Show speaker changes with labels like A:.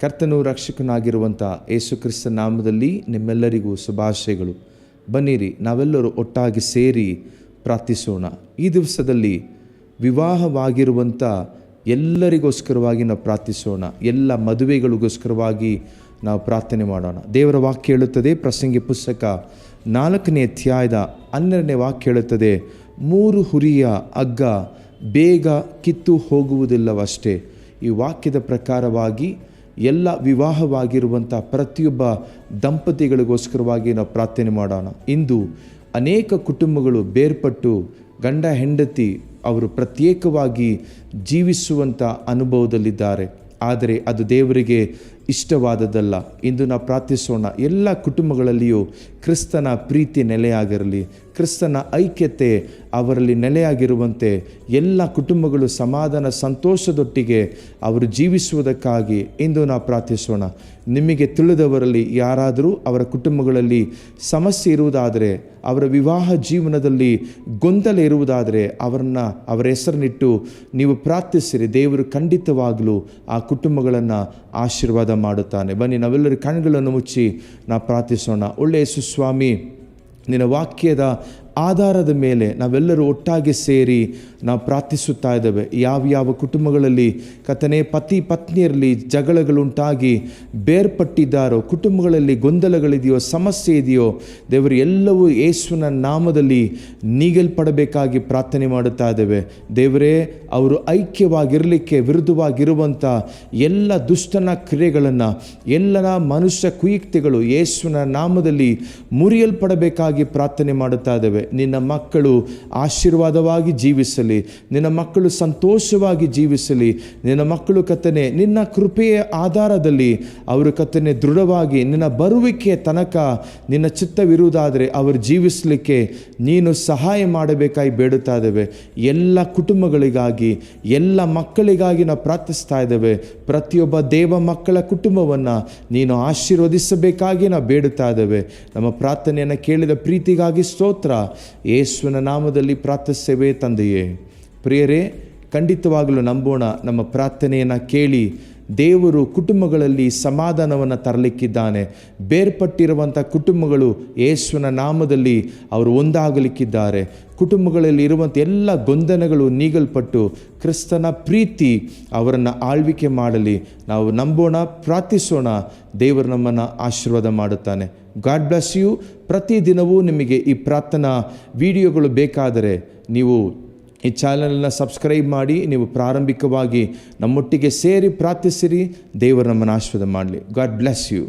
A: ಕರ್ತನೂ ರಕ್ಷಕನಾಗಿರುವಂಥ ಯೇಸು ಕ್ರಿಸ್ತನ ನಾಮದಲ್ಲಿ ನಿಮ್ಮೆಲ್ಲರಿಗೂ ಶುಭಾಶಯಗಳು. ಬನ್ನಿರಿ, ನಾವೆಲ್ಲರೂ ಒಟ್ಟಾಗಿ ಸೇರಿ ಪ್ರಾರ್ಥಿಸೋಣ. ಈ ದಿವಸದಲ್ಲಿ ವಿವಾಹವಾಗಿರುವಂಥ ಎಲ್ಲರಿಗೋಸ್ಕರವಾಗಿ ನಾವು ಪ್ರಾರ್ಥಿಸೋಣ. ಎಲ್ಲ ಮದುವೆಗಳಿಗೋಸ್ಕರವಾಗಿ ನಾವು ಪ್ರಾರ್ಥನೆ ಮಾಡೋಣ. ದೇವರ ವಾಕ್ಯ ಹೇಳುತ್ತದೆ, ಪ್ರಸಂಗಿ ಪುಸ್ತಕ 4ನೇ ಅಧ್ಯಾಯದ 12ನೇ ವಾಕ್ಯ ಹೇಳುತ್ತದೆ, 3 ಹುರಿಯ ಹಗ್ಗ ಬೇಗ ಕಿತ್ತು ಹೋಗುವುದಿಲ್ಲವಷ್ಟೇ. ಈ ವಾಕ್ಯದ ಪ್ರಕಾರವಾಗಿ ಎಲ್ಲ ವಿವಾಹವಾಗಿರುವಂಥ ಪ್ರತಿಯೊಬ್ಬ ದಂಪತಿಗಳಿಗೋಸ್ಕರವಾಗಿ ನಾವು ಪ್ರಾರ್ಥನೆ ಮಾಡೋಣ. ಇಂದು ಅನೇಕ ಕುಟುಂಬಗಳು ಬೇರ್ಪಟ್ಟು ಗಂಡ ಹೆಂಡತಿ ಅವರು ಪ್ರತ್ಯೇಕವಾಗಿ ಜೀವಿಸುವಂಥ ಅನುಭವದಲ್ಲಿದ್ದಾರೆ. ಆದರೆ ಅದು ದೇವರಿಗೆ ಇಷ್ಟವಾದದ್ದಲ್ಲ. ಇಂದು ನಾವು ಪ್ರಾರ್ಥಿಸೋಣ, ಎಲ್ಲ ಕುಟುಂಬಗಳಲ್ಲಿಯೂ ಕ್ರಿಸ್ತನ ಪ್ರೀತಿ ನೆಲೆಯಾಗಿರಲಿ, ಕ್ರಿಸ್ತನ ಐಕ್ಯತೆ ಅವರಲ್ಲಿ ನೆಲೆಯಾಗಿರುವಂತೆ ಎಲ್ಲ ಕುಟುಂಬಗಳು ಸಮಾಧಾನ ಸಂತೋಷದೊಟ್ಟಿಗೆ ಅವರು ಜೀವಿಸುವುದಕ್ಕಾಗಿ ಇಂದು ನಾವು ಪ್ರಾರ್ಥಿಸೋಣ. ನಿಮಗೆ ತಿಳಿದವರಲ್ಲಿ ಯಾರಾದರೂ ಅವರ ಕುಟುಂಬಗಳಲ್ಲಿ ಸಮಸ್ಯೆ ಇರುವುದಾದರೆ, ಅವರ ವಿವಾಹ ಜೀವನದಲ್ಲಿ ಗೊಂದಲ ಇರುವುದಾದರೆ ಅವರ ಹೆಸರನ್ನಿಟ್ಟು ನೀವು ಪ್ರಾರ್ಥಿಸಿರಿ. ದೇವರು ಖಂಡಿತವಾಗಲೂ ಆ ಕುಟುಂಬಗಳನ್ನು ಆಶೀರ್ವಾದ ಮಾಡುತ್ತಾನೆ. ಬನ್ನಿ, ನಾವೆಲ್ಲರೂ ಕಣ್ಣುಗಳನ್ನು ಮುಚ್ಚಿ ನಾವು ಪ್ರಾರ್ಥಿಸೋಣ. ಒಳ್ಳೆಯ ಸುಸ್ವಾಮಿ, ನಿನ್ನ ವಾಕ್ಯದ ಆಧಾರದ ಮೇಲೆ ನಾವೆಲ್ಲರೂ ಒಟ್ಟಾಗಿ ಸೇರಿ ನಾವು ಪ್ರಾರ್ಥಿಸುತ್ತಾ ಇದ್ದೇವೆ. ಯಾವ ಕುಟುಂಬಗಳಲ್ಲಿ ಕರ್ತನೇ ಪತಿ ಪತ್ನಿಯರಲ್ಲಿ ಜಗಳಗಳುಂಟಾಗಿ ಬೇರ್ಪಟ್ಟಿದ್ದಾರೋ, ಕುಟುಂಬಗಳಲ್ಲಿ ಗೊಂದಲಗಳಿದೆಯೋ, ಸಮಸ್ಯೆ ಇದೆಯೋ, ದೇವರು ಎಲ್ಲವೂ ಯೇಸುವಿನ ನಾಮದಲ್ಲಿ ನೀಗಲ್ಪಡಬೇಕಾಗಿ ಪ್ರಾರ್ಥನೆ ಮಾಡುತ್ತಾ ಇದ್ದೇವೆ. ದೇವರೇ, ಅವರು ಐಕ್ಯವಾಗಿರಲಿಕ್ಕೆ ವಿರುದ್ಧವಾಗಿರುವಂಥ ಎಲ್ಲ ದುಷ್ಟನ ಕ್ರಿಯೆಗಳನ್ನು, ಎಲ್ಲ ಮನುಷ್ಯ ಕುಯುಕ್ತಿಗಳು ಯೇಸುವಿನ ನಾಮದಲ್ಲಿ ಮುರಿಯಲ್ಪಡಬೇಕಾಗಿ ಪ್ರಾರ್ಥನೆ ಮಾಡುತ್ತಾ ಇದ್ದೇವೆ. ನಿನ್ನ ಮಕ್ಕಳು ಆಶೀರ್ವಾದವಾಗಿ ಜೀವಿಸಲಿ, ನಿನ್ನ ಮಕ್ಕಳು ಸಂತೋಷವಾಗಿ ಜೀವಿಸಲಿ, ನಿನ್ನ ಮಕ್ಕಳು ಕರ್ತನೇ ನಿನ್ನ ಕೃಪೆಯ ಆಧಾರದಲ್ಲಿ ಅವರು ಕರ್ತನೇ ದೃಢವಾಗಿ ನಿನ್ನ ಬರುವಿಕೆಯ ತನಕ ನಿನ್ನ ಚಿತ್ತವಿರುವುದಾದರೆ ಅವರು ಜೀವಿಸಲಿಕ್ಕೆ ನೀನು ಸಹಾಯ ಮಾಡಬೇಕಾಗಿ ಬೇಡುತ್ತಾ ಇದ್ದೇವೆ. ಎಲ್ಲ ಕುಟುಂಬಗಳಿಗಾಗಿ, ಎಲ್ಲ ಮಕ್ಕಳಿಗಾಗಿ ನಾವು ಪ್ರಾರ್ಥಿಸ್ತಾ ಇದ್ದೇವೆ. ಪ್ರತಿಯೊಬ್ಬ ದೇವ ಮಕ್ಕಳ ಕುಟುಂಬವನ್ನು ನೀನು ಆಶೀರ್ವದಿಸಬೇಕಾಗಿ ನಾವು ಬೇಡುತ್ತಾ ಇದ್ದೇವೆ. ನಮ್ಮ ಪ್ರಾರ್ಥನೆಯನ್ನು ಕೇಳಿದ ಪ್ರೀತಿಗಾಗಿ ಸ್ತೋತ್ರ. ಯೇಸುವಿನ ನಾಮದಲ್ಲಿ ಪ್ರಾರ್ಥಿಸುತ್ತೇವೆ ತಂದೆಯೇ. ಪ್ರಿಯರೇ, ಖಂಡಿತವಾಗಲೂ ನಂಬೋಣ, ನಮ್ಮ ಪ್ರಾರ್ಥನೆಯನ್ನು ಕೇಳಿ ದೇವರು ಕುಟುಂಬಗಳಲ್ಲಿ ಸಮಾಧಾನವನ್ನು ತರಲಿಕ್ಕಿದ್ದಾನೆ. ಬೇರ್ಪಟ್ಟಿರುವಂಥ ಕುಟುಂಬಗಳು ಯೇಸುವಿನ ನಾಮದಲ್ಲಿ ಅವರು ಒಂದಾಗಲಿಕ್ಕಿದ್ದಾರೆ. ಕುಟುಂಬಗಳಲ್ಲಿ ಇರುವಂಥ ಎಲ್ಲ ಗೊಂದಲಗಳು ನೀಗಲ್ಪಟ್ಟು ಕ್ರಿಸ್ತನ ಪ್ರೀತಿ ಅವರನ್ನು ಆಳ್ವಿಕೆ ಮಾಡಲಿ. ನಾವು ನಂಬೋಣ, ಪ್ರಾರ್ಥಿಸೋಣ. ದೇವರು ನಮ್ಮನ್ನು ಆಶೀರ್ವಾದ ಮಾಡುತ್ತಾನೆ. God bless you. ಪ್ರತಿದಿನವೂ ನಿಮಗೆ ಈ ಪ್ರಾರ್ಥನಾ ವಿಡಿಯೋಗಳು ಬೇಕಾದರೆ ನೀವು ಈ ಚಾನಲನ್ನು ಸಬ್ಸ್ಕ್ರೈಬ್ ಮಾಡಿ, ನೀವು ಪ್ರಾರಂಭಿಕವಾಗಿ ನಮ್ಮೊಟ್ಟಿಗೆ ಸೇರಿ ಪ್ರಾರ್ಥಿಸಿರಿ. ದೇವರು ನಮ್ಮನ್ನು ಆಶೀರ್ವಾದ ಮಾಡಲಿ. God bless you.